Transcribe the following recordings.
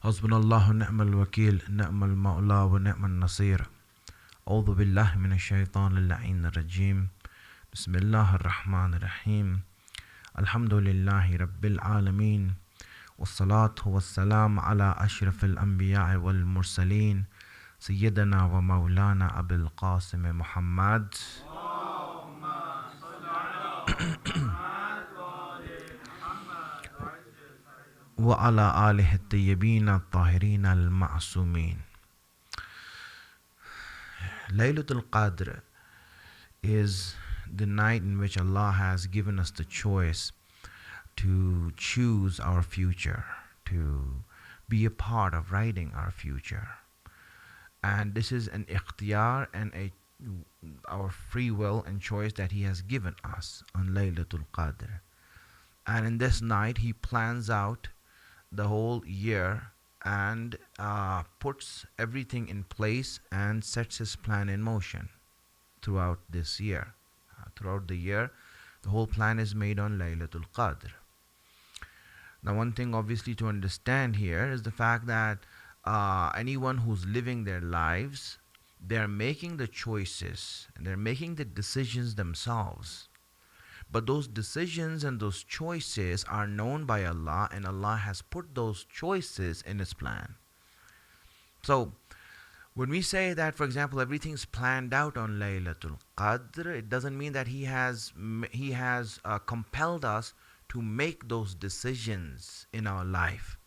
حسبنا الله ونعم الوكيل نعم المولى ونعم النصير أعوذ بالله من الشيطان اللعين الرجيم بسم الله الرحمن الرحيم الحمد لله رب العالمين والصلاة والسلام على أشرف الأنبياء والمرسلين سيدنا ومولانا أبي القاسم محمد وعلى آله الطيبين الطاهرين المعصومين. Laylatul Qadr is the night in which Allah has given us the choice to choose our future, to be a part of writing our future. And this is an ikhtiyar and our free will and choice that He has given us on Laylatul Qadr. And in this night He plans out the whole year and puts everything in place and sets His plan in motion throughout this year. Throughout the year, the whole plan is made on Laylatul Qadr. Now, one thing obviously to understand here is the fact that anyone who's living their lives, they're making the choices and they're making the decisions themselves. But those decisions and those choices are known by Allah, and Allah has put those choices in His plan. So, when we say that, for example, everything's planned out on Laylatul Qadr, it doesn't mean that He has compelled us to make those decisions in our life.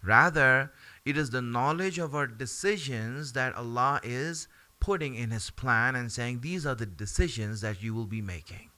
Rather, it is the knowledge of our decisions that Allah is putting in His plan and saying, these are the decisions that you will be making.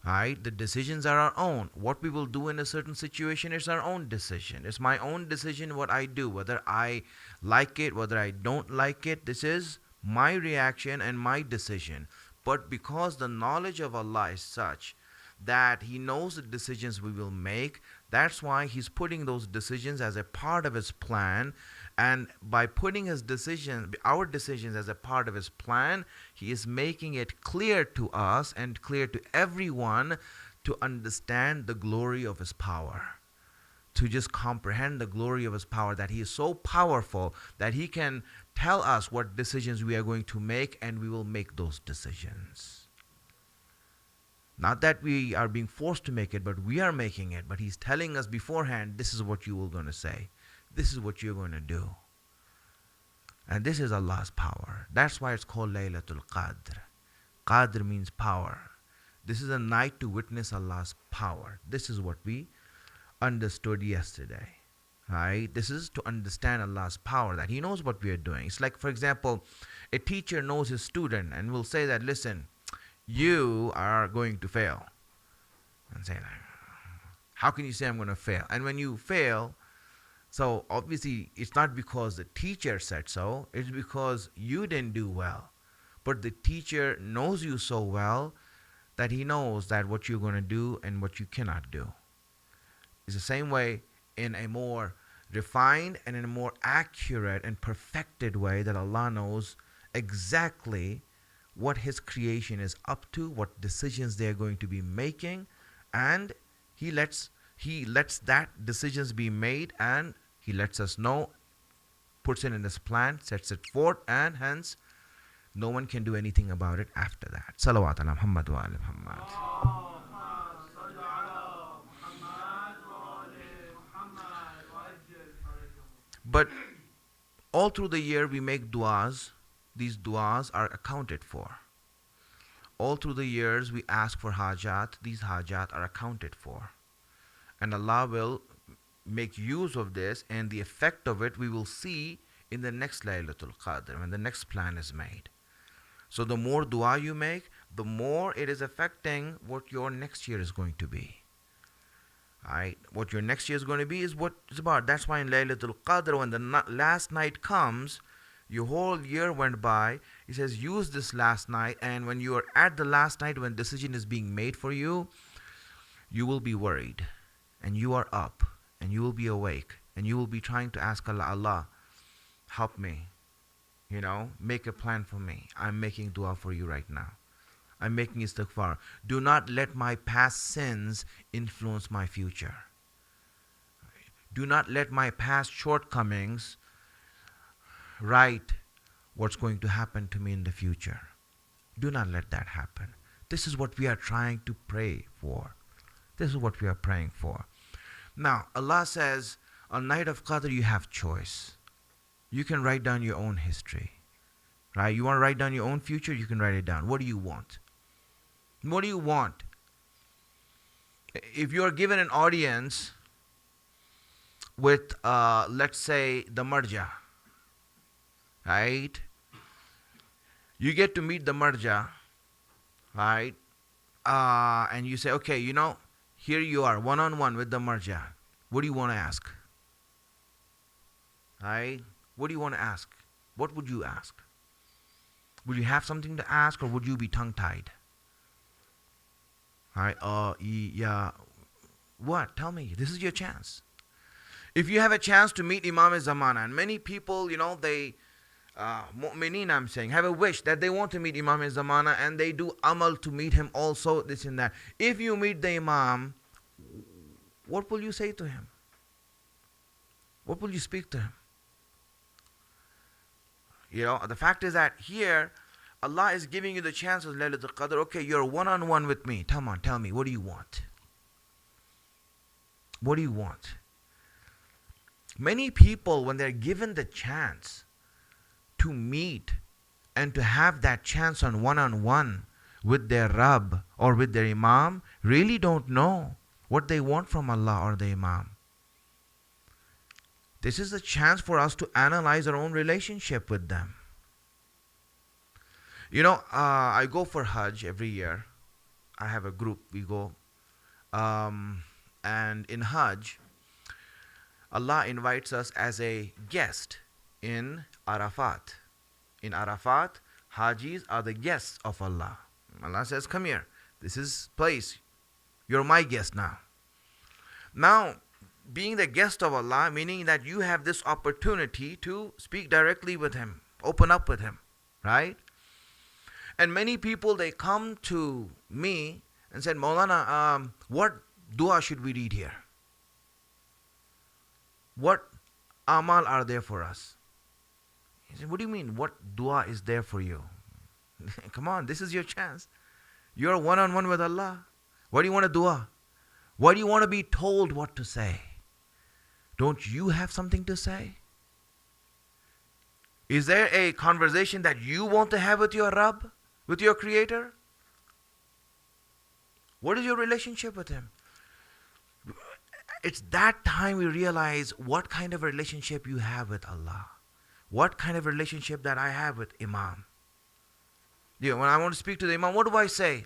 Right? The decisions are our own. What we will do in a certain situation is our own decision. It's my own decision what I do, whether I like it, whether I don't like it. This is my reaction and my decision. But because the knowledge of Allah is such that He knows the decisions we will make, that's why He's putting those decisions as a part of His plan. And by putting our decisions as a part of His plan, He is making it clear to us and clear to everyone to understand the glory of His power. To just comprehend the glory of His power, that He is so powerful that He can tell us what decisions we are going to make, and we will make those decisions. Not that we are being forced to make it, but we are making it. But He's telling us beforehand, this is what you are going to say. This is what you're going to do. And this is Allah's power. That's why it's called Laylatul Qadr. Qadr means power. This is a night to witness Allah's power. This is what we understood yesterday. Right? This is to understand Allah's power, that He knows what we are doing. It's like, for example, a teacher knows his student and will say that, listen, you are going to fail. And say, how can you say I'm going to fail? And when you fail, so obviously it's not because the teacher said so, it's because you didn't do well. But the teacher knows you so well that he knows that what you're going to do and what you cannot do. It's the same way in a more refined and in a more accurate and perfected way that Allah knows exactly what His creation is up to, what decisions they are going to be making, and He lets that decisions be made, and He lets us know, puts it in His plan, sets it forth, and hence no one can do anything about it after that. Salawat ala Muhammad wa ala Muhammad. But all through the year we make du'as. These du'as are accounted for. All through the years we ask for hajat. These hajat are accounted for. And Allah will make use of this, and the effect of it we will see in the next Laylatul Qadr, when the next plan is made. So the more dua you make, the more it is affecting what your next year is going to be. Right? What your next year is going to be is what it's about. That's why in Laylatul Qadr, when the last night comes, your whole year went by. He says, use this last night, and when you are at the last night, when decision is being made for you, you will be worried, and you are up, and you will be awake, and you will be trying to ask Allah, Allah, help me, make a plan for me. I'm making dua for you right now. I'm making istighfar. Do not let my past sins influence my future. Do not let my past shortcomings write what's going to happen to me in the future. Do not let that happen. This is what we are trying to pray for. This is what we are praying for. Now, Allah says, on night of Qadr, you have choice. You can write down your own history. Right? You want to write down your own future? You can write it down. What do you want? What do you want? If you are given an audience with, let's say, the marja, right? You get to meet the marja, right? And you say, okay, here you are, one-on-one with the marja. What do you want to ask? Right? What do you want to ask? What would you ask? Would you have something to ask, or would you be tongue-tied? Right? Yeah. What? Tell me. This is your chance. If you have a chance to meet Imam Zamana, and many people, they, mu'mineen I'm saying, have a wish that they want to meet Imam Zamana, and they do amal to meet him also, this and that. If you meet the Imam, what will you say to him? What will you speak to him? The fact is that here, Allah is giving you the chance of Laylatul Qadr. Okay, you're one-on-one with me. Come on, tell me, what do you want? What do you want? Many people, when they're given the chance to meet and to have that chance on one-on-one with their Rabb or with their Imam, really don't know what they want from Allah or the Imam. This is a chance for us to analyze our own relationship with them. I go for Hajj every year. I have a group, we go. And in Hajj, Allah invites us as a guest in Arafat. In Arafat, Hajis are the guests of Allah. Allah says, come here. This is place. You're my guest now. Now, being the guest of Allah, meaning that you have this opportunity to speak directly with Him, open up with Him, right? And many people, they come to me and said, Maulana, what dua should we read here? What amal are there for us? He said, what do you mean, what dua is there for you? Come on, this is your chance. You're one-on-one with Allah. What do you want to dua? Why do you want to be told what to say? Don't you have something to say? Is there a conversation that you want to have with your Rabb, with your Creator? What is your relationship with Him? It's that time we realize what kind of relationship you have with Allah. What kind of relationship that I have with Imam. When I want to speak to the Imam, what do I say?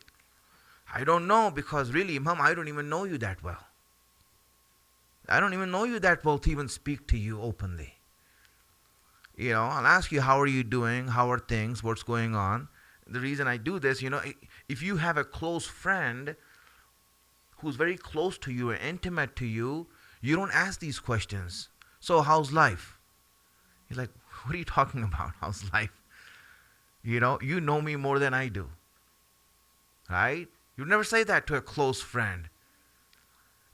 I don't know, because really, Imam, I don't even know you that well. I don't even know you that well to even speak to you openly. I'll ask you, how are you doing? How are things? What's going on? The reason I do this, if you have a close friend who's very close to you and intimate to you, you don't ask these questions. So, how's life? He's like, what are you talking about? How's life? You know me more than I do. Right? You'd never say that to a close friend.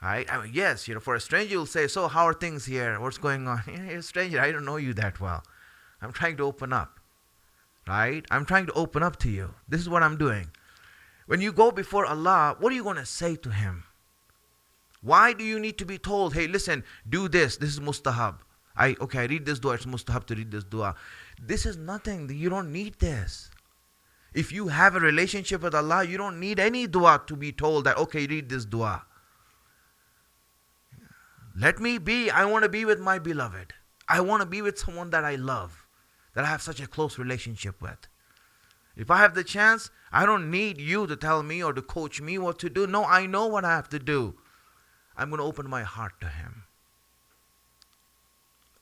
Right? Yes, for a stranger you'll say, so how are things here? What's going on? You're a stranger, I don't know you that well. I'm trying to open up. Right? I'm trying to open up to you. This is what I'm doing. When you go before Allah, what are you going to say to Him? Why do you need to be told, hey, listen, do this. This is mustahab. I read this dua. It's mustahab to read this dua. This is nothing. You don't need this. If you have a relationship with Allah, you don't need any dua to be told that, okay, read this dua. Let me be. I want to be with my beloved. I want to be with someone that I love, that I have such a close relationship with. If I have the chance, I don't need you to tell me or to coach me what to do. No, I know what I have to do. I'm going to open my heart to Him.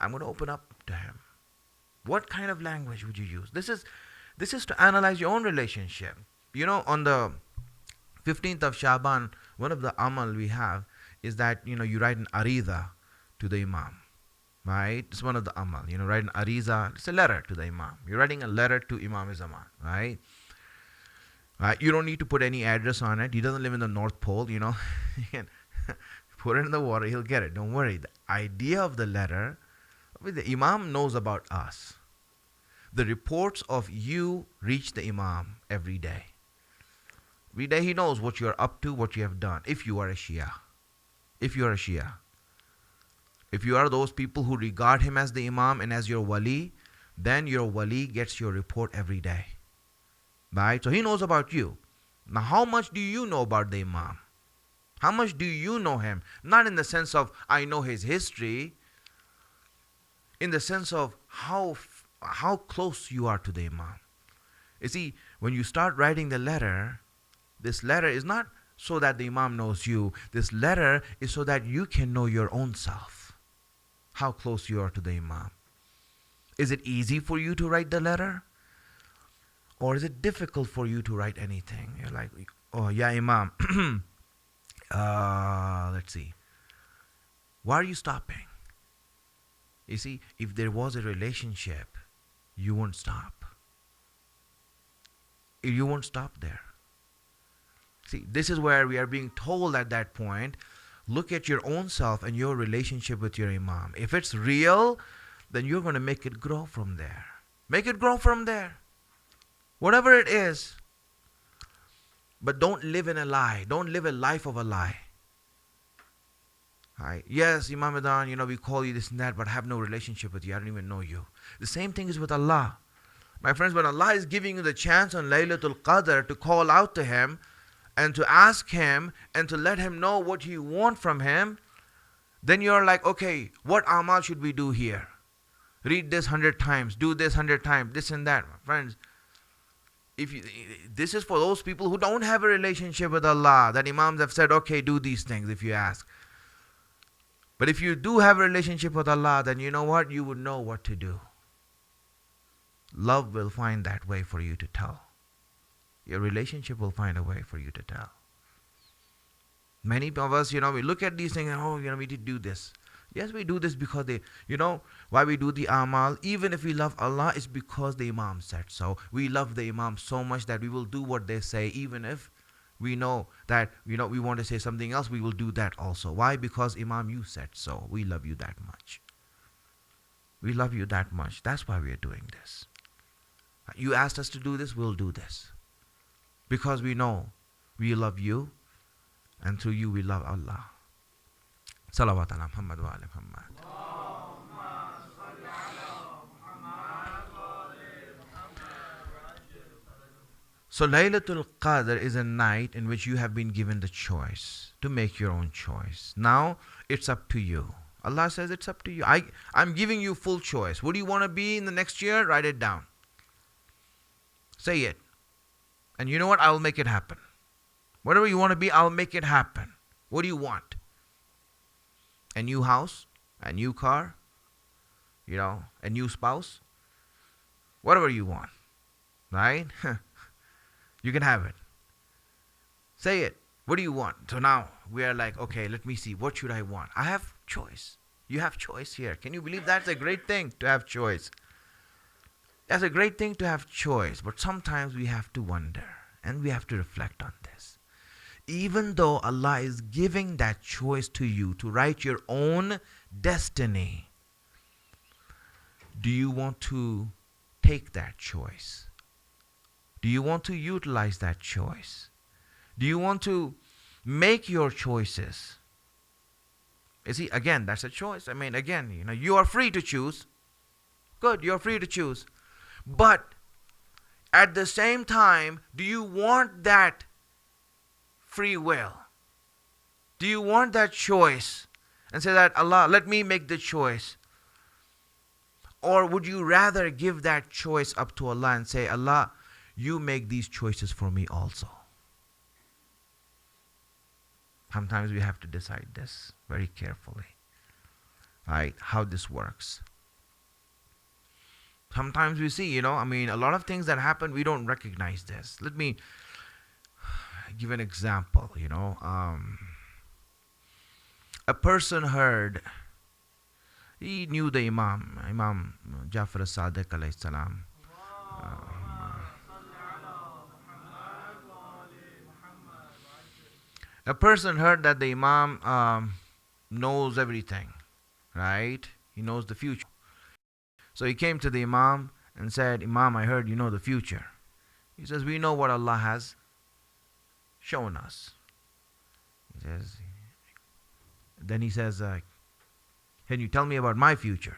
I'm going to open up to Him. What kind of language would you use? This is to analyze your own relationship. On the 15th of Shaban, one of the amal we have is that, you write an arida to the Imam. Right? It's one of the amal. Write an ariza. It's a letter to the Imam. You're writing a letter to Imam Zaman. Right? You don't need to put any address on it. He doesn't live in the North Pole, You can Put it in the water, he'll get it. Don't worry. The idea of the letter, the Imam knows about us. The reports of you reach the Imam every day. Every day he knows what you're up to, what you have done. If you are a Shia. If you are a Shia. If you are those people who regard him as the Imam and as your wali, then your wali gets your report every day. Right? So he knows about you. Now how much do you know about the Imam? How much do you know him? Not in the sense of I know his history, in the sense of how close you are to the Imam. You see, when you start writing the letter, this letter is not so that the Imam knows you. This letter is so that you can know your own self. How close you are to the Imam. Is it easy for you to write the letter? Or is it difficult for you to write anything? You're like, oh yeah, Imam. Let's see. Why are you stopping? You see, if there was a relationship, you won't stop. You won't stop there. See, this is where we are being told at that point, look at your own self and your relationship with your Imam. If it's real, then you're going to make it grow from there. Make it grow from there. Whatever it is. But don't live in a lie. Don't live a life of a lie. Right? Yes, Imam Adan, we call you this and that, but I have no relationship with you. I don't even know you. The same thing is with Allah. My friends, when Allah is giving you the chance on Laylatul Qadr to call out to Him and to ask Him and to let Him know what you want from Him, then you're like, okay, what amal should we do here? Read this 100 times, do this 100 times, this and that. My friends, this is for those people who don't have a relationship with Allah, that Imams have said, okay, do these things if you ask. But if you do have a relationship with Allah, then you know what? You would know what to do. Love will find that way for you to tell. Your relationship will find a way for you to tell. Many of us, we look at these things and, we need to do this. Yes, we do this because why we do the amal, even if we love Allah, it's because the Imam said so. We love the Imam so much that we will do what they say, even if we know that, we want to say something else, we will do that also. Why? Because Imam, you said so. We love you that much. We love you that much. That's why we are doing this. You asked us to do this, we'll do this. Because we know we love you, and through you we love Allah. Salawat ala Muhammad wa ala Muhammad. So Laylatul Qadr is a night in which you have been given the choice to make your own choice. Now it's up to you. Allah says it's up to you. I'm giving you full choice. What do you want to be in the next year? Write it down. Say it. And you know what? I'll make it happen. Whatever you want to be, I'll make it happen. What do you want? A new house? A new car? A new spouse? Whatever you want. Right? You can have it. Say it. What do you want? So now we are like, okay, let me see. What should I want? I have choice. You have choice here. Can you believe that's a great thing to have choice? That's a great thing to have choice. But sometimes we have to wonder and we have to reflect on this. Even though Allah is giving that choice to you to write your own destiny, do you want to take that choice? Do you want to utilize that choice? Do you want to make your choices? You see, again, that's a choice. You are free to choose. Good, you're free to choose. But at the same time, do you want that free will? Do you want that choice? And say that, Allah, let me make the choice. Or would you rather give that choice up to Allah and say, Allah, you make these choices for me also? Sometimes we have to decide this very carefully. Right? How this works. Sometimes we see, a lot of things that happen, we don't recognize this. Let me give an example, a person heard, he knew the Imam Jafar as-Sadiq alayhi salam. A person heard that the Imam knows everything, right? He knows the future. So he came to the Imam and said, Imam, I heard you know the future. He says, we know what Allah has shown us. Then he says, can you tell me about my future?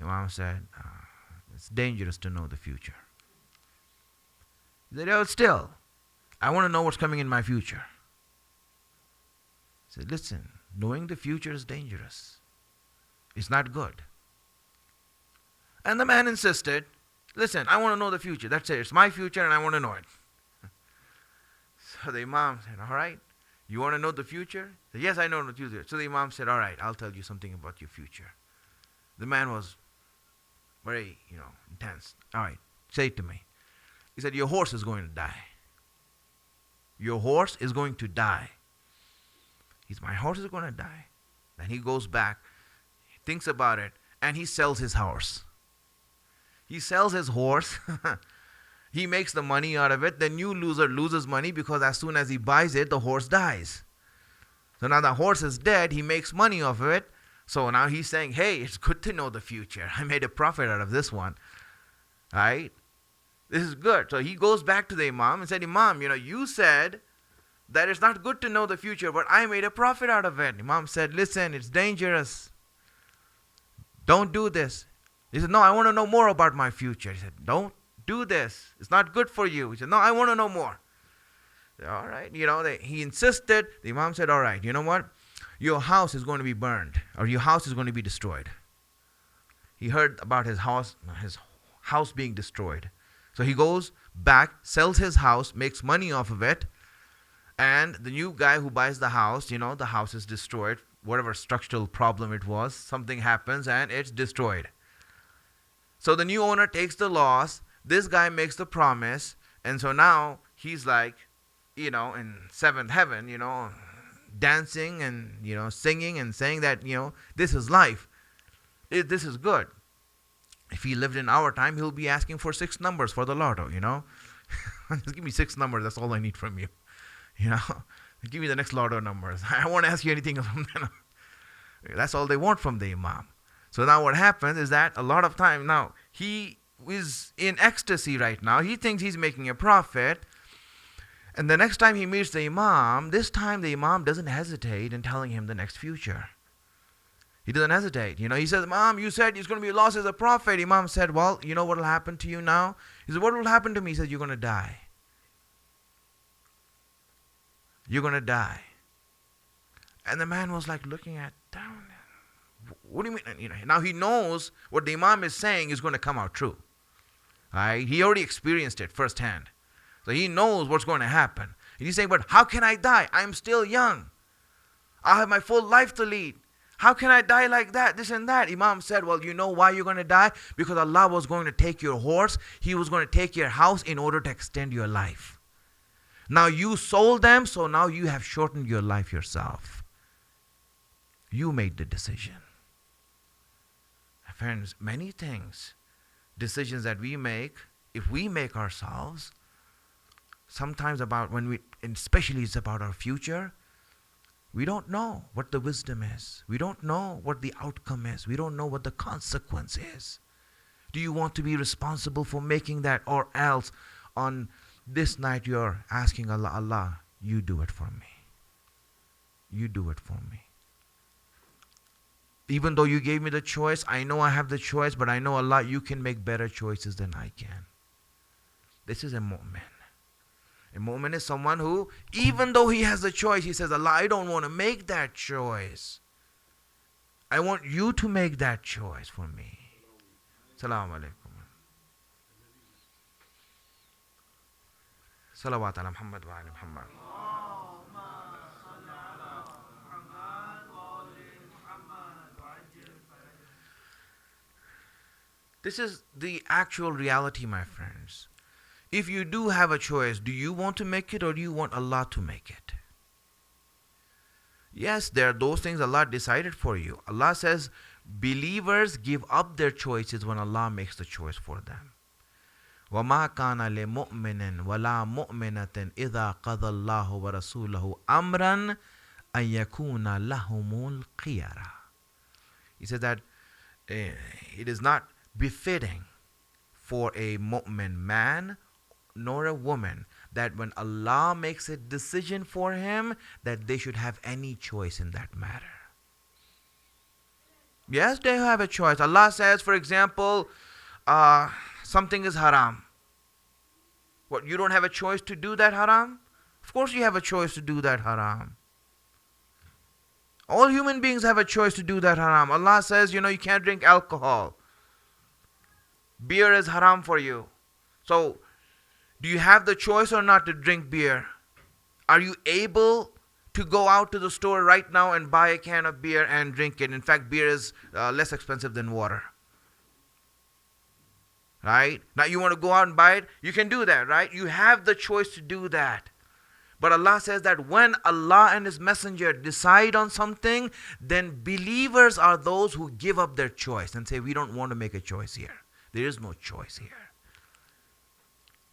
Imam said, it's dangerous to know the future. He said, oh, still, I want to know what's coming in my future. He said, listen, knowing the future is dangerous. It's not good. And the man insisted, listen, I want to know the future. That's it. It's my future and I want to know it. So the Imam said, all right, you want to know the future? He said, yes, I know the future. So the Imam said, all right, I'll tell you something about your future. The man was very, intense. All right, say it to me. He said, your horse is going to die. Your horse is going to die. He said, my horse is going to die. Then he goes back, he thinks about it, and he sells his horse. He sells his horse. He makes the money out of it. The new loser loses money because as soon as he buys it, the horse dies. So now the horse is dead. He makes money off of it. So now he's saying, hey, it's good to know the future. I made a profit out of this one. Right? This is good. So he goes back to the Imam and said, Imam, you said that it's not good to know the future, but I made a profit out of it. Imam said, listen, it's dangerous. Don't do this. He said, no, I want to know more about my future. He said, don't do this. It's not good for you. He said, no, I want to know more. Said, all right. He insisted. The Imam said, all right, you know what? Your house is going to be burned, or your house is going to be destroyed. He heard about his house being destroyed. So he goes back, sells his house, makes money off of it, and the new guy who buys the house, the house is destroyed. Whatever structural problem it was, something happens and it's destroyed. So the new owner takes the loss. This guy makes the promise. And so now he's like, in seventh heaven, dancing and, singing and saying that, this is life. This is good. If he lived in our time, he'll be asking for 6 numbers for the lotto, Just give me 6 numbers. That's all I need from you. Give me the next lotto numbers. I won't ask you anything from them. That's all they want from the Imam. So now what happens is that a lot of time now, he is in ecstasy right now. He thinks he's making a profit. And the next time he meets the Imam, this time the Imam doesn't hesitate in telling him the next future. He doesn't hesitate. He says, Imam, you said it's going to be lost as a prophet. Imam said, well, you know what will happen to you now? He said, what will happen to me? He said, you're going to die. You're going to die. And the man was like looking at down. What do you mean? Now he knows what the Imam is saying is going to come out true. Right? He already experienced it firsthand. So he knows what's going to happen. And he's saying, but how can I die? I'm still young. I have my full life to lead. How can I die like that? This and that. Imam said, well, you know why you're going to die? Because Allah was going to take your horse. He was going to take your house in order to extend your life. Now you sold them, so now you have shortened your life yourself. You made the decision. Friends, many things, decisions that we make, if we make ourselves, sometimes about when we, and especially it's about our future, we don't know what the wisdom is. We don't know what the outcome is. We don't know what the consequence is. Do you want to be responsible for making that, or else on this night you're asking Allah, Allah, you do it for me. You do it for me. Even though you gave me the choice, I know I have the choice, but I know Allah, you can make better choices than I can. This is a mu'min. A mu'min is someone who, even though he has the choice, he says, Allah, I don't want to make that choice. I want you to make that choice for me. Salaamu Alaikum. Salawat ala Muhammad wa ala Muhammad. This is the actual reality, my friends. If you do have a choice, do you want to make it or do you want Allah to make it? Yes, there are those things Allah decided for you. Allah says believers give up their choices when Allah makes the choice for them. وَمَا كَانَ لِمُؤْمِنٍ وَلَا مُؤْمِنَةٍ إِذَا قَضَى اللَّهُ وَرَسُولَهُ أَمْرًا أن يكون لهم الخيرة. He says that it is not befitting for a mu'min man nor a woman that when Allah makes a decision for him, that they should have any choice in that matter. Yes, they have a choice. Allah says, for example, something is haram. What, you don't have a choice to do that haram? Of course you have a choice to do that haram. All human beings have a choice to do that haram. Allah says, you can't drink alcohol. Beer is haram for you. So, do you have the choice or not to drink beer? Are you able to go out to the store right now and buy a can of beer and drink it? In fact, beer is less expensive than water. Right? Now you want to go out and buy it? You can do that, right? You have the choice to do that. But Allah says that when Allah and His Messenger decide on something, then believers are those who give up their choice and say, we don't want to make a choice here. There is no choice here.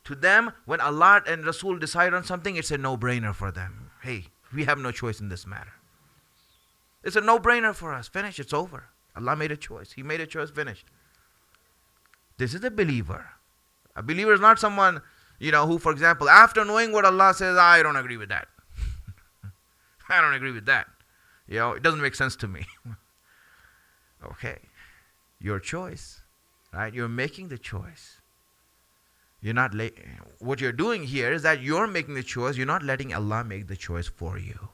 To them, when Allah and Rasul decide on something, it's a no-brainer for them. Hey, we have no choice in this matter. It's a no-brainer for us. Finish, it's over. Allah made a choice. He made a choice, finished. This is a believer. A believer is not someone, who, for example, after knowing what Allah says, I don't agree with that. I don't agree with that. It doesn't make sense to me. Okay. Your choice. Right? You're making the choice. You're not what you're doing here is that you're making the choice. You're not letting Allah make the choice for you.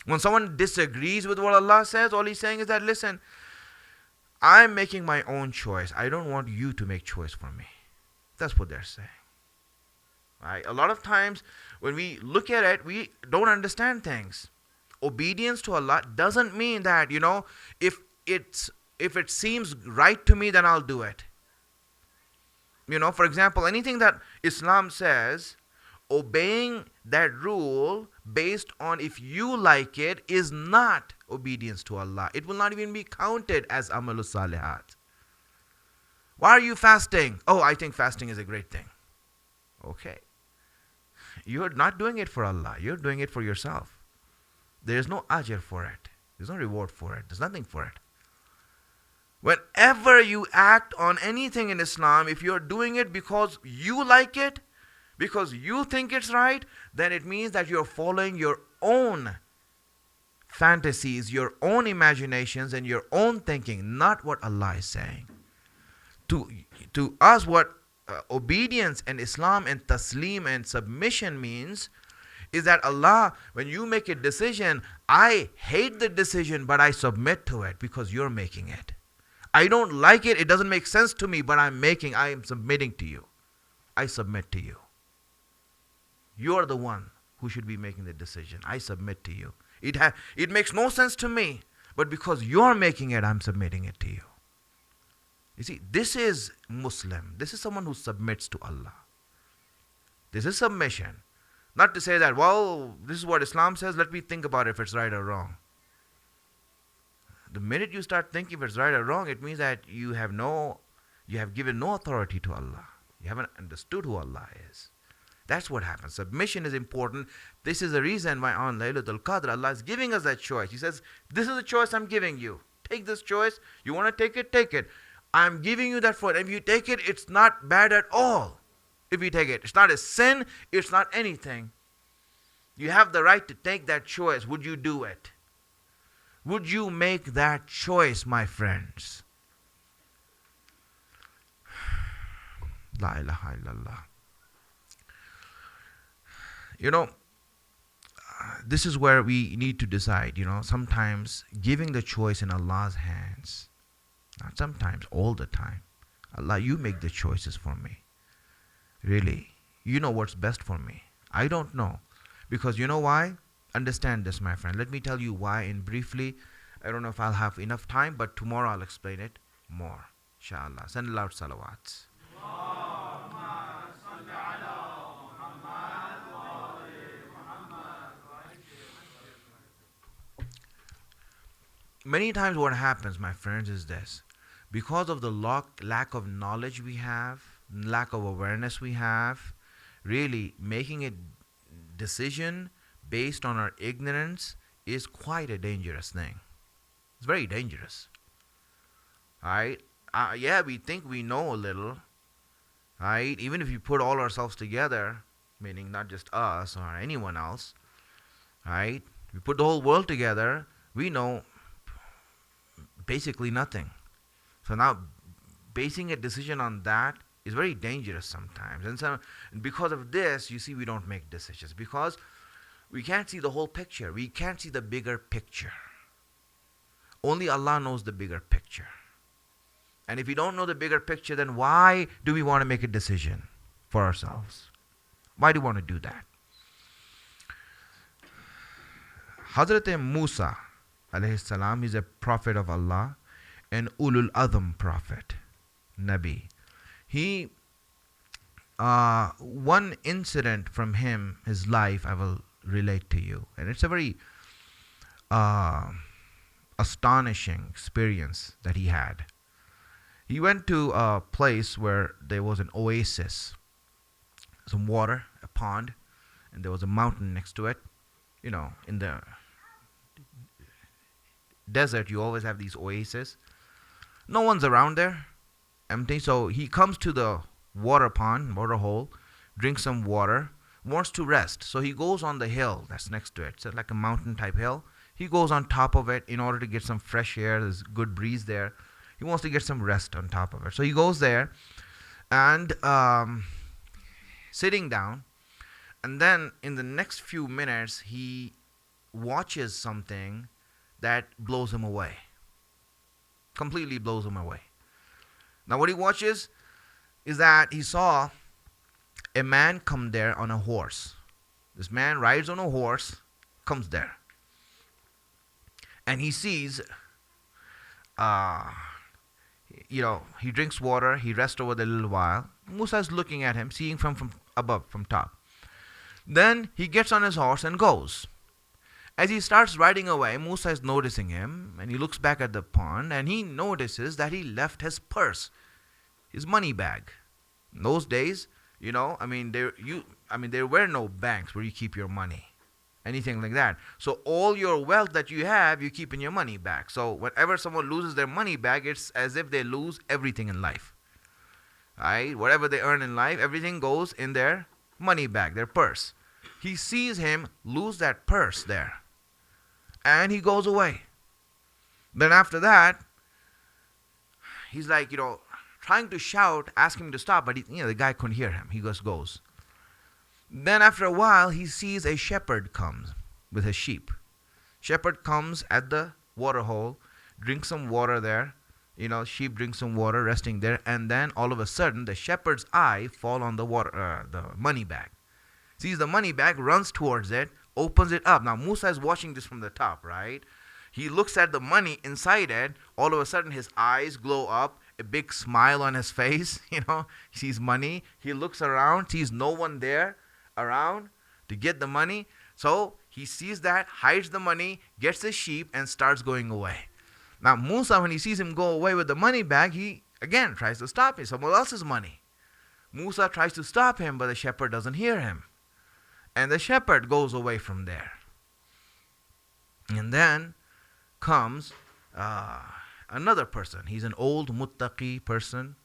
When someone disagrees with what Allah says, all he's saying is that, listen, I'm making my own choice. I don't want you to make choice for me. That's what they're saying. Right? A lot of times when we look at it, we don't understand things. Obedience to Allah doesn't mean that, if it seems right to me, then I'll do it. For example, anything that Islam says, obeying that rule based on if you like it is not obedience to Allah. It will not even be counted as amalus salihat. Why are you fasting? Oh, I think fasting is a great thing. Okay. You're not doing it for Allah. You're doing it for yourself. There is no ajr for it. There's no reward for it. There's nothing for it. Whenever you act on anything in Islam, if you're doing it because you like it, because you think it's right, then it means that you're following your own fantasies, your own imaginations, and your own thinking, not what Allah is saying. To us, what obedience and Islam and taslim and submission means is that Allah, when you make a decision, I hate the decision, but I submit to it because you're making it. I don't like it, it doesn't make sense to me, but I am submitting to you. I submit to you. You're the one who should be making the decision. I submit to you. It makes no sense to me, but because you're making it, I'm submitting it to you. You see, this is Muslim. This is someone who submits to Allah. This is submission. Not to say that, well, this is what Islam says, let me think about if it's right or wrong. The minute you start thinking if it's right or wrong, it means that you have given no authority to Allah. You haven't understood who Allah is. That's what happens. Submission is important. This is the reason why on Laylatul Qadr, Allah is giving us that choice. He says, this is the choice I'm giving you. Take this choice. You want to take it? Take it. I'm giving you that for it. If you take it, it's not bad at all. If you take it, it's not a sin. It's not anything. You have the right to take that choice. Would you do it? Would you make that choice, my friends? La ilaha illallah. This is where we need to decide, sometimes giving the choice in Allah's hands. Not sometimes, all the time. Allah, you make the choices for me. Really. You know what's best for me. I don't know. Because you know why? Understand this, my friend. Let me tell you why in briefly. I don't know if I'll have enough time, but tomorrow I'll explain it more. Inshallah. Send loud salawats. Many times what happens, my friends, is this. Because of the lack of knowledge we have, lack of awareness we have, really making a decision based on our ignorance is quite a dangerous thing. It's very dangerous. Right? Yeah, we think we know a little. Right? Even if you put all ourselves together, meaning not just us or anyone else, right? We put the whole world together, we know basically nothing. So now basing a decision on that is very dangerous sometimes. And so because of this, you see, we don't make decisions because we can't see the whole picture. We can't see the bigger picture. Only Allah knows the bigger picture. And if we don't know the bigger picture, then why do we want to make a decision for ourselves? Why do we want to do that? Hazrat Musa alayhi salam is a prophet of Allah, an Ulul Azm prophet, Nabi. He, one incident from him, his life, I will relate to you. And it's a very astonishing experience that he had. He went to a place where there was an oasis, some water, a pond, and there was a mountain next to it. You know, in the desert, you always have these oases. No one's around there, empty. So he comes to the water pond, water hole, drinks some water, wants to rest. So he goes on the hill that's next to it. It's like a mountain type hill. He goes on top of it in order to get some fresh air. There's good breeze there. He wants to get some rest on top of it. So he goes there and sitting down. And then in the next few minutes, he watches something that blows him away. Completely blows him away. Now what he watches is that he saw a man come there on a horse. This man rides on a horse, comes there. And he sees, he drinks water, he rests over there a little while. Musa is looking at him, seeing from above, from top. Then he gets on his horse and goes. As he starts riding away, Musa is noticing him, and he looks back at the pond, and he notices that he left his purse, his money bag. In those days, there were no banks where you keep your money, anything like that. So all your wealth that you have, you keep in your money bag. So whenever someone loses their money bag, it's as if they lose everything in life. Right? Whatever they earn in life, everything goes in their money bag, their purse. He sees him lose that purse there. And he goes away. Then after that, he's like, trying to shout, ask him to stop, but the guy couldn't hear him. He just goes. Then after a while, he sees a shepherd comes with his sheep. Shepherd comes at the water hole, drinks some water there. Sheep drink some water, resting there, and then all of a sudden, the shepherd's eye fall on the water, the money bag. Sees the money bag, runs towards it, opens it up. Now Musa is watching this from the top, right? He looks at the money inside it. All of a sudden, his eyes glow up, a big smile on his face. He sees money. He looks around, sees no one there around to get the money. So he sees that, hides the money, gets his sheep, and starts going away. Now Musa, when he sees him go away with the money bag, he again tries to stop him. Someone else's money. Musa tries to stop him, but the shepherd doesn't hear him. And the shepherd goes away from there. And then comes another person. He's an old muttaqi person,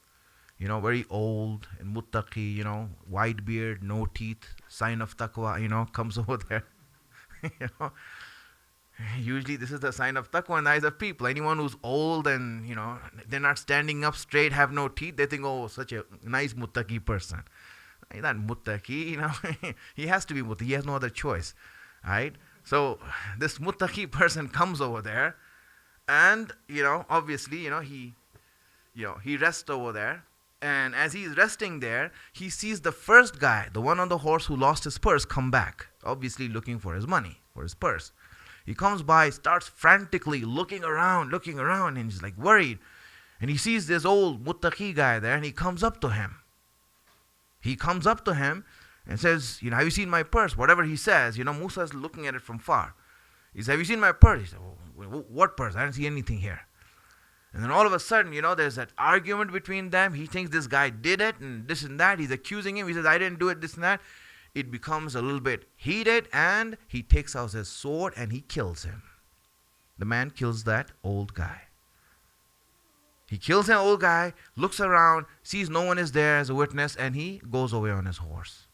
very old and muttaqi, white beard, no teeth, sign of taqwa, comes over there. Usually this is the sign of taqwa in the eyes of people. Anyone who's old and, they're not standing up straight, have no teeth, they think, oh, such a nice muttaqi person. He's not muttaqi, he has to be muttaqi. He has no other choice, right? So this muttaqi person comes over there, and obviously, he rests over there. And as he's resting there, he sees the first guy, the one on the horse who lost his purse, come back, obviously looking for his money, for his purse. He comes by, starts frantically looking around, and he's like worried. And he sees this old muttaqi guy there, and he comes up to him. He comes up to him and says, have you seen my purse? Whatever he says, Musa is looking at it from far. He says, have you seen my purse? He said, what purse? I don't see anything here. And then all of a sudden, there's that argument between them. He thinks this guy did it and this and that. He's accusing him. He says, I didn't do it, this and that. it becomes a little bit heated, and he takes out his sword and he kills him. The man kills that old guy. He kills an old guy, looks around, sees no one is there as a witness, and he goes away on his horse.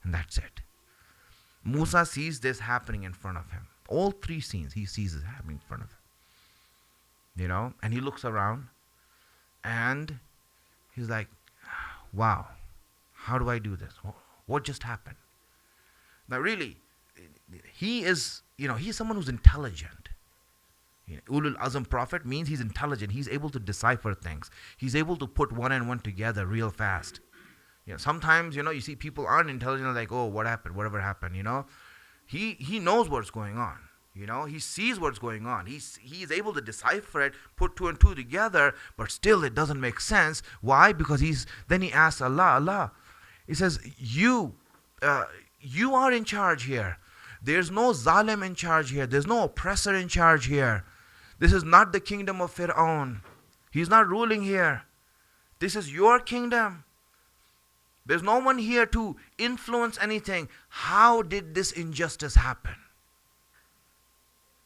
And that's it. Musa sees this happening in front of him. All three scenes, he sees it happening in front of him. And he looks around, and he's like, wow, how do I do this? What just happened? Now really, he is someone who's intelligent. Ulul Azam Prophet means he's intelligent. He's able to decipher things. He's able to put one and one together real fast. Sometimes, you see people aren't intelligent, like, oh, what happened? Whatever happened, He knows what's going on. He sees what's going on. He's able to decipher it, put two and two together, but still it doesn't make sense. Why? Because then he asks Allah, he says, you are in charge here. There's no zalim in charge here. There's no oppressor in charge here. This is not the kingdom of Fir'aun. He's not ruling here. This is your kingdom. There's no one here to influence anything. How did this injustice happen?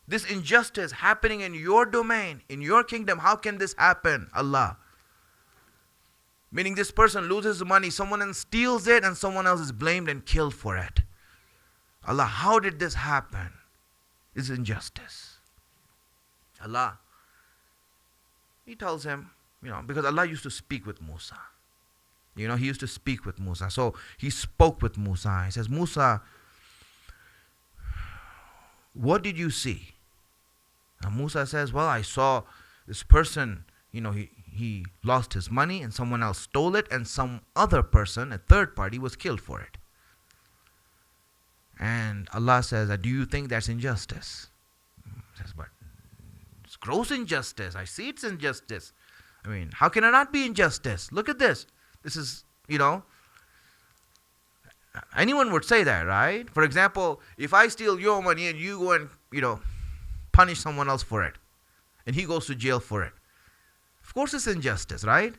This injustice happening in your domain, in your kingdom, how can this happen, Allah? Meaning this person loses money, someone else steals it, and someone else is blamed and killed for it. Allah, how did this happen? It's injustice. Allah, he tells him, because Allah used to speak with Musa. He used to speak with Musa. So he spoke with Musa. He says, Musa, what did you see? And Musa says, well, I saw this person, he lost his money and someone else stole it, and some other person, a third party, was killed for it. And Allah says, do you think that's injustice? He says, but it's gross injustice. I see it's injustice. How can it not be injustice? Look at this. This is, anyone would say that, right? For example, if I steal your money and you go and, punish someone else for it, and he goes to jail for it, of course it's injustice, right?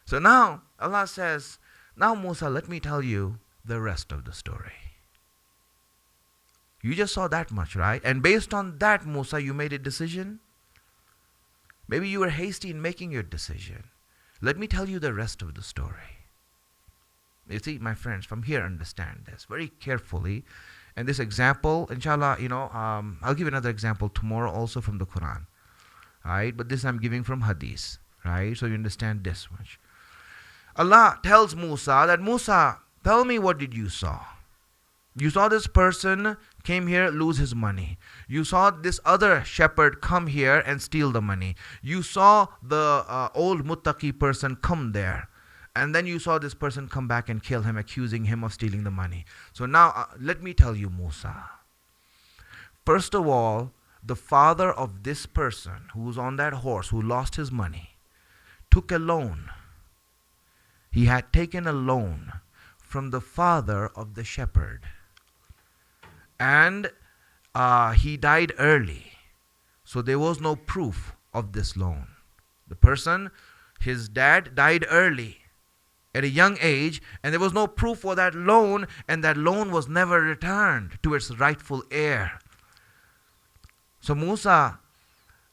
So now Allah says, now Musa, let me tell you the rest of the story. You just saw that much, right? And based on that, Musa, you made a decision. Maybe you were hasty in making your decision. Let me tell you the rest of the story. You see, my friends, from here understand this very carefully. And this example, inshallah, I'll give another example tomorrow also from the Quran. Right? But this I'm giving from Hadith. Right? So you understand this much. Allah tells Musa that, Musa, tell me, what did you saw? You saw this person came here, lose his money. You saw this other shepherd come here and steal the money. You saw the old muttaqi person come there. And then you saw this person come back and kill him, accusing him of stealing the money. So now, let me tell you, Musa. First of all, the father of this person who was on that horse, who lost his money, took a loan. He had taken a loan from the father of the shepherd. And he died early. So there was no proof of this loan. The person, his dad, died early at a young age, and there was no proof for that loan, and that loan was never returned to its rightful heir. So Musa,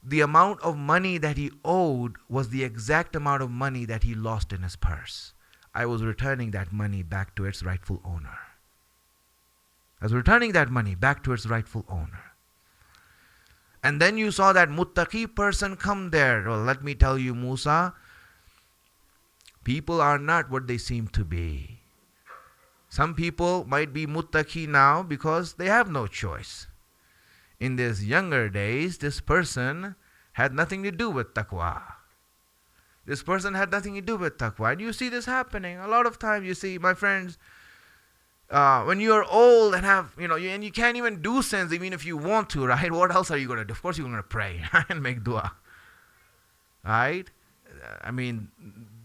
the amount of money that he owed was the exact amount of money that he lost in his purse. I was returning that money back to its rightful owner. I was returning that money back to its rightful owner. And then you saw that muttaqi person come there. Well, let me tell you, Musa, people are not what they seem to be. Some people might be muttaqi now because they have no choice. In these younger days, this person had nothing to do with taqwa. This person had nothing to do with taqwa. And you see this happening. A lot of times you see, my friends, when you are old and have, and you can't even do sins even if you want to, right? What else are you going to do? Of course you're going to pray and make dua. Right?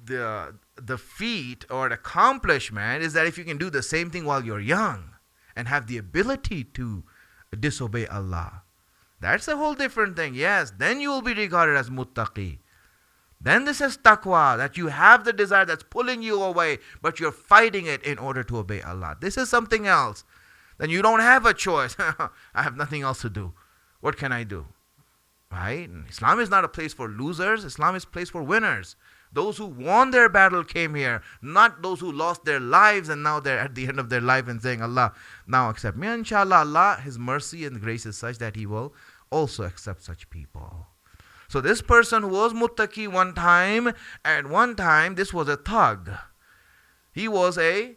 The feat or the accomplishment is that if you can do the same thing while you're young and have the ability to disobey Allah, that's a whole different thing. Yes, then you will be regarded as muttaqi. Then this is taqwa, that you have the desire that's pulling you away, but you're fighting it in order to obey Allah. This is something else. Then you don't have a choice. I have nothing else to do. What can I do? Right? Islam is not a place for losers. Islam is a place for winners. Those who won their battle came here, not those who lost their lives and now they're at the end of their life and saying, Allah, now accept me. Inshallah, Allah, His mercy and grace is such that He will also accept such people. So this person was muttaqi one time. At one time, this was a thug. He was a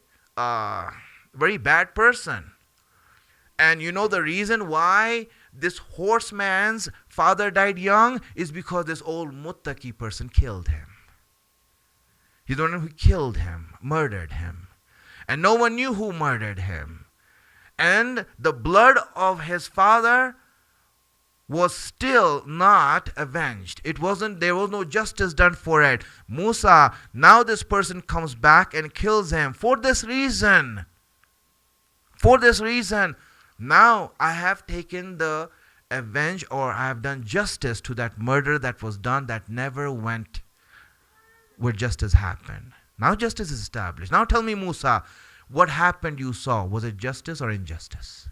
very bad person. And you know the reason why this horseman's father died young is because this old muttaqi person killed him. He's the one who killed him, murdered him. And no one knew who murdered him. And the blood of his father was still not avenged. There was no justice done for it. Musa, now this person comes back and kills him for this reason. For this reason. Now I have taken the avenge, or I have done justice to that murder that was done that never went where justice happened. Now justice is established. Now tell me, Musa, what happened you saw? Was it justice or injustice?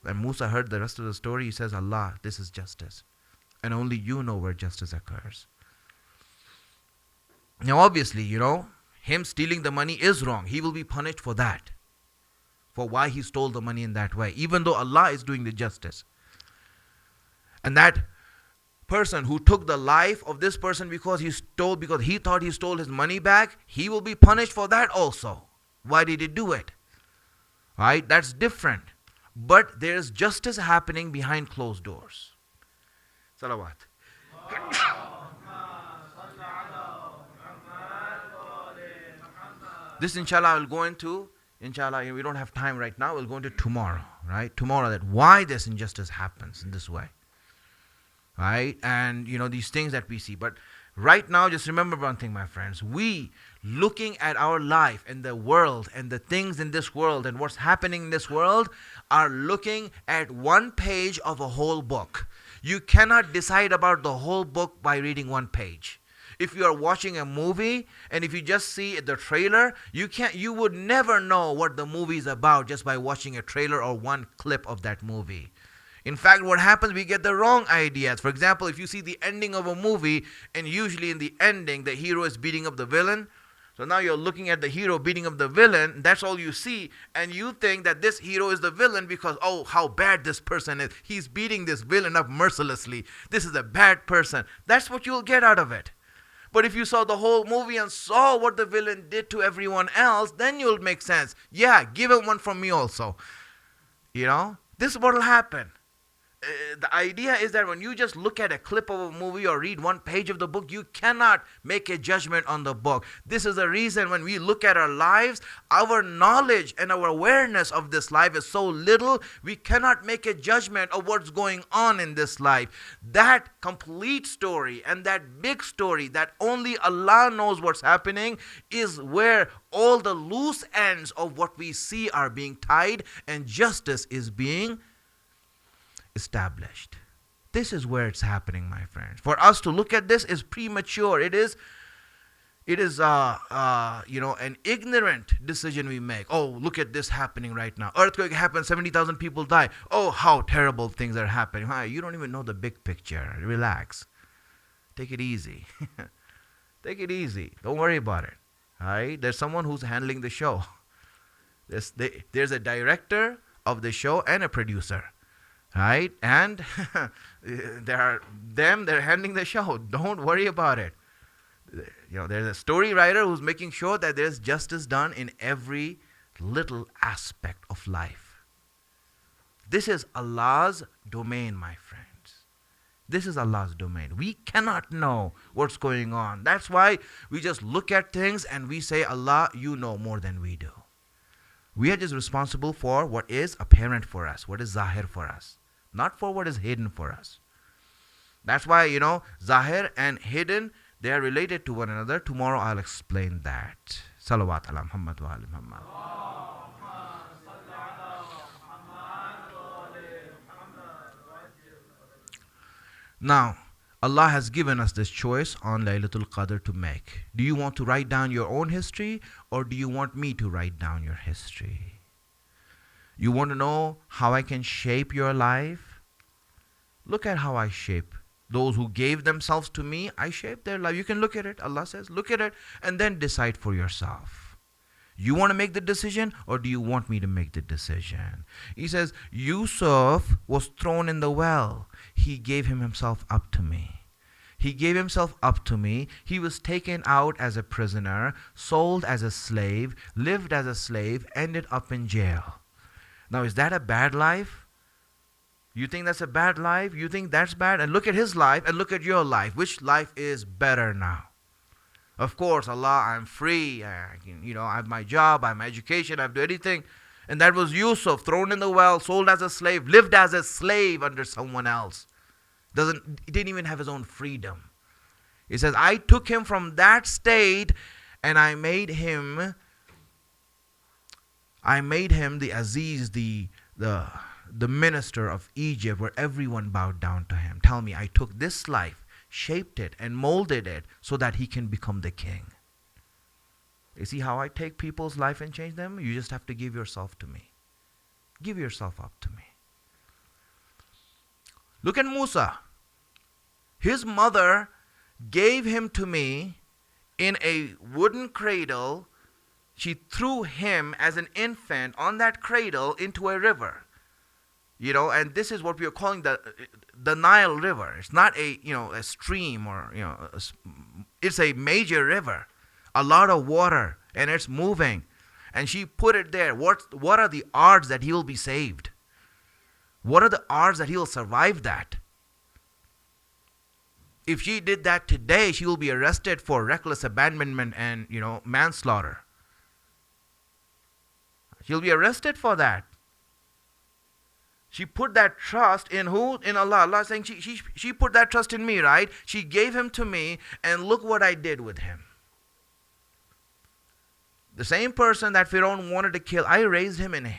When Musa heard the rest of the story, he says, Allah, this is justice. And only you know where justice occurs. Now obviously, him stealing the money is wrong. He will be punished for that. For why he stole the money in that way. Even though Allah is doing the justice. And that person who took the life of this person because he thought he stole his money back, he will be punished for that also. Why did he do it? Right? That's different. But there's justice happening behind closed doors. Salawat. This inshallah I will go into, inshallah, we don't have time right now, we'll go into tomorrow, right? Tomorrow, that why this injustice happens in this way. Right? And these things that we see. But right now, just remember one thing, my friends. We, looking at our life and the world and the things in this world and what's happening in this world, are looking at one page of a whole book. You cannot decide about the whole book by reading one page. If you are watching a movie and if you just see the trailer, you would never know what the movie is about just by watching a trailer or one clip of that movie. In fact, what happens, we get the wrong ideas. For example, if you see the ending of a movie, and usually in the ending, the hero is beating up the villain. So now you're looking at the hero beating up the villain, that's all you see, and you think that this hero is the villain because, oh, how bad this person is. He's beating this villain up mercilessly. This is a bad person. That's what you'll get out of it. But if you saw the whole movie and saw what the villain did to everyone else, then you'll make sense. Yeah, give him one from me also. This is what will happen. The idea is that when you just look at a clip of a movie or read one page of the book, you cannot make a judgment on the book. This is the reason when we look at our lives, our knowledge and our awareness of this life is so little, we cannot make a judgment of what's going on in this life. That complete story and that big story that only Allah knows what's happening is where all the loose ends of what we see are being tied and justice is being established. This is where it's happening, my friends. For us to look at this is premature. It is an ignorant decision we make. Oh, look at this happening right now. Earthquake happened, 70,000 people die. Oh, how terrible things are happening. You don't even know the big picture. Relax. Take it easy. Take it easy. Don't worry about it. All right? There's someone who's handling the show. There's a director of the show and a producer. Right? And they're handling the show. Don't worry about it. There's a story writer who's making sure that there's justice done in every little aspect of life. This is Allah's domain, my friends. This is Allah's domain. We cannot know what's going on. That's why we just look at things and we say, Allah, you know more than we do. We are just responsible for what is apparent for us, what is zahir for us. Not for what is hidden for us. That's why, zahir and hidden, they are related to one another. Tomorrow I'll explain that. Salawat ala Muhammad wa ali Muhammad. Now, Allah has given us this choice on Laylatul Qadr to make. Do you want to write down your own history, or do you want me to write down your history? You want to know how I can shape your life? Look at how I shape. Those who gave themselves to me, I shaped their life. You can look at it. Allah says, look at it and then decide for yourself. You want to make the decision, or do you want me to make the decision? He says, Yusuf was thrown in the well. He gave himself up to me. He gave himself up to me. He was taken out as a prisoner, sold as a slave, lived as a slave, ended up in jail. Now, is that a bad life? You think that's a bad life? You think that's bad? And look at his life and look at your life. Which life is better now? Of course, Allah, I'm free. I have my job, I have my education, I have to do anything. And that was Yusuf, thrown in the well, sold as a slave, lived as a slave under someone else. He didn't even have his own freedom. He says, I took him from that state and I made him the Aziz, the minister of Egypt, where everyone bowed down to him. Tell me, I took this life, shaped it and molded it so that he can become the king. You see how I take people's life and change them? You just have to give yourself to me. Give yourself up to me. Look at Musa. His mother gave him to me in a wooden cradle. She threw him as an infant on that cradle into a river. And this is what we are calling the Nile River. It's not a stream or it's a major river, a lot of water, and it's moving. And she put it there. What are the odds that he will be saved? What are the odds that he will survive that? If she did that today, she will be arrested for reckless abandonment and manslaughter. She'll be arrested for that. She put that trust in who? In Allah. Allah is saying she put that trust in me, right? She gave him to me, and look what I did with him. The same person that Pharaoh wanted to kill, I raised him in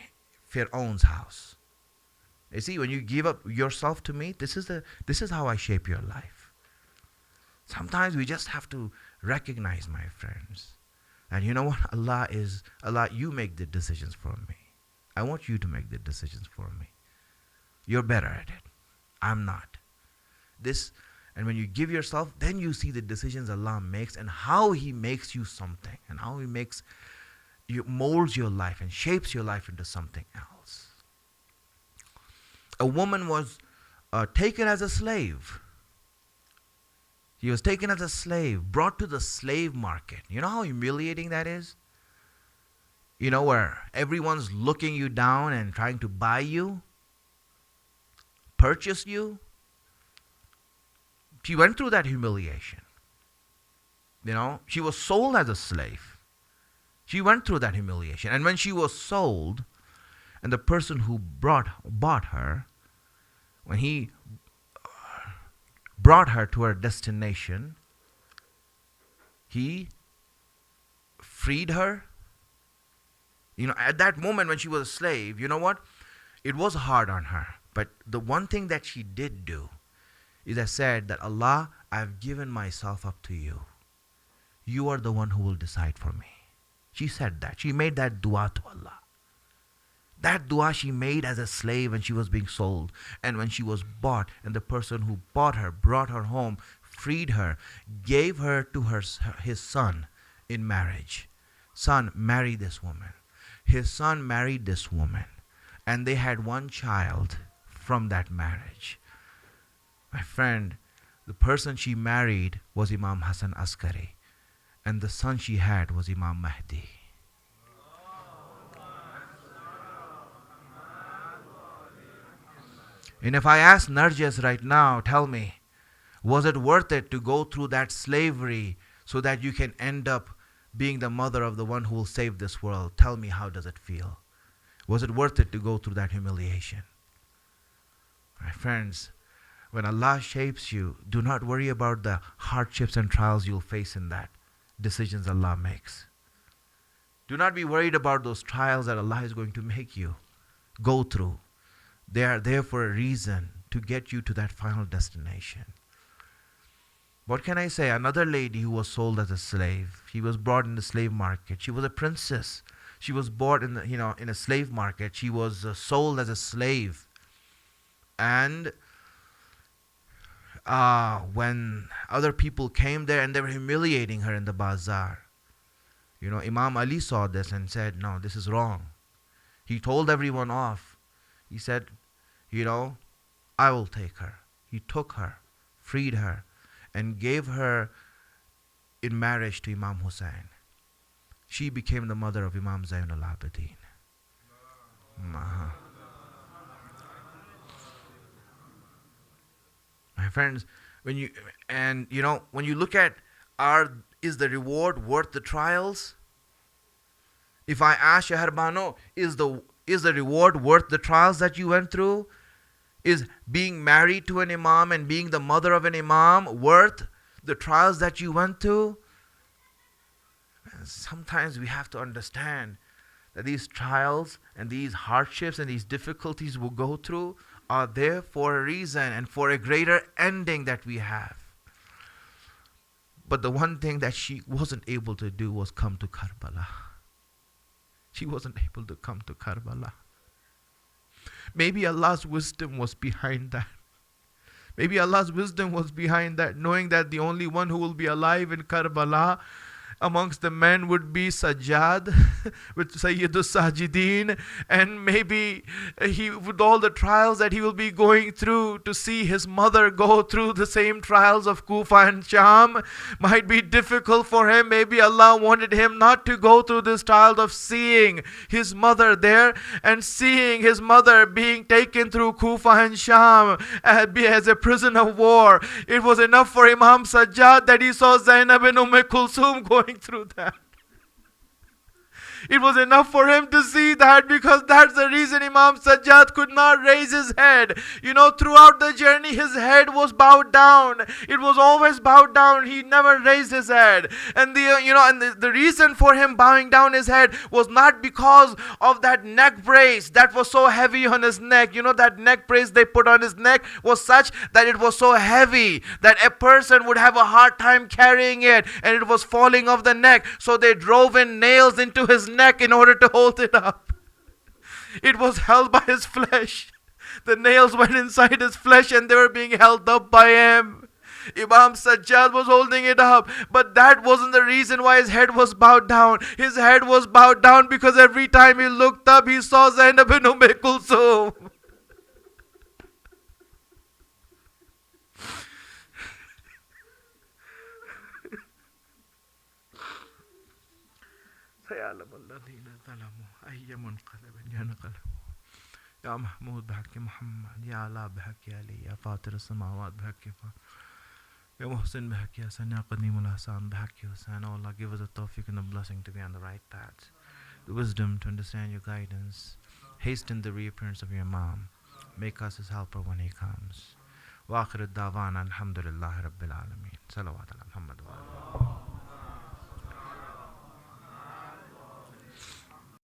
Pharaoh's house. You see, when you give up yourself to me, this is how I shape your life. Sometimes we just have to recognize, my friends, and you know what? Allah, you make the decisions for me. I want you to make the decisions for me. You're better at it. I'm not. And when you give yourself, then you see the decisions Allah makes and how He makes you something, and how He molds your life and shapes your life into something else. A woman was taken as a slave. She was taken as a slave, brought to the slave market. You know how humiliating that is? Where everyone's looking you down and trying to buy you, purchase you. She went through that humiliation. She was sold as a slave. She went through that humiliation. And when she was sold, and the person who bought her, when he brought her to her destination, he freed her. At that moment when she was a slave, you know what? It was hard on her. But the one thing that she did do is I said that, Allah, I've given myself up to you. You are the one who will decide for me. She said that. She made that dua to Allah. That dua she made as a slave when she was being sold. And when she was bought, and the person who bought her, brought her home, freed her, gave her to his son in marriage. Son, marry this woman. His son married this woman. And they had one child from that marriage. My friend, the person she married was Imam Hassan Askari, and the son she had was Imam Mahdi. And if I ask Narjas right now, tell me, was it worth it to go through that slavery so that you can end up being the mother of the one who will save this world? Tell me, how does it feel? Was it worth it to go through that humiliation? My friends, when Allah shapes you, do not worry about the hardships and trials you'll face in that decisions Allah makes. Do not be worried about those trials that Allah is going to make you go through. They are there for a reason, to get you to that final destination. What can I say? Another lady who was sold as a slave. She was brought in the slave market. She was a princess. She was bought in the, in a slave market. She was sold as a slave. And when other people came there and they were humiliating her in the bazaar, Imam Ali saw this and said, no, this is wrong. He told everyone off. He said, I will take her. He took her, freed her, and gave her in marriage to Imam Hussein. She became the mother of Imam Zainul Abidin. My friends, when you look at is the reward worth the trials? If I ask Shahar Bano, is the reward worth the trials that you went through? Is being married to an imam and being the mother of an imam worth the trials that you went through? Sometimes we have to understand that these trials and these hardships and these difficulties we'll go through are there for a reason and for a greater ending that we have. But the one thing that she wasn't able to do was come to Karbala. She wasn't able to come to Karbala. Maybe Allah's wisdom was behind that. Maybe Allah's wisdom was behind that, knowing that the only one who will be alive in Karbala amongst the men would be Sajjad with Sayyidus Sajideen, and maybe he, with all the trials that he will be going through, to see his mother go through the same trials of Kufa and Sham might be difficult for him. Maybe Allah wanted him not to go through this trial of seeing his mother there and seeing his mother being taken through Kufa and Sham as a prisoner of war. It was enough for Imam Sajjad that he saw Zainab and Kulsum going through that. It was enough for him to see that, because that's the reason Imam Sajjad could not raise his head. Throughout the journey, his head was bowed down. It was always bowed down. He never raised his head. And the reason for him bowing down his head was not because of that neck brace that was so heavy on his neck. That neck brace they put on his neck was such that it was so heavy that a person would have a hard time carrying it, and it was falling off the neck. So they drove in nails into his neck in order to hold it up. It was held by his flesh. The nails went inside his flesh and they were being held up by him. Imam Sajjad was holding it up, but that wasn't the reason why his head was bowed down. His head was bowed down because every time he looked up, he saw Zainab bin Kulsum. Ya Mahmud bihaq Muhammad, Ya Allah bihaq Ali, Ya Fatir as-samawat bihaq Ya Muhsin bihaq Ya Hasan, Ya Qadim al-Hasan bihaq Hussain. Oh Allah, give us the tawfiq and the blessing to be on the right path, the wisdom to understand your guidance. Hasten the reappearance of your Imam. Make us his helper when he comes. Wa akhir ad-dawana alhamdulillahi rabbil alameen. Salawat ala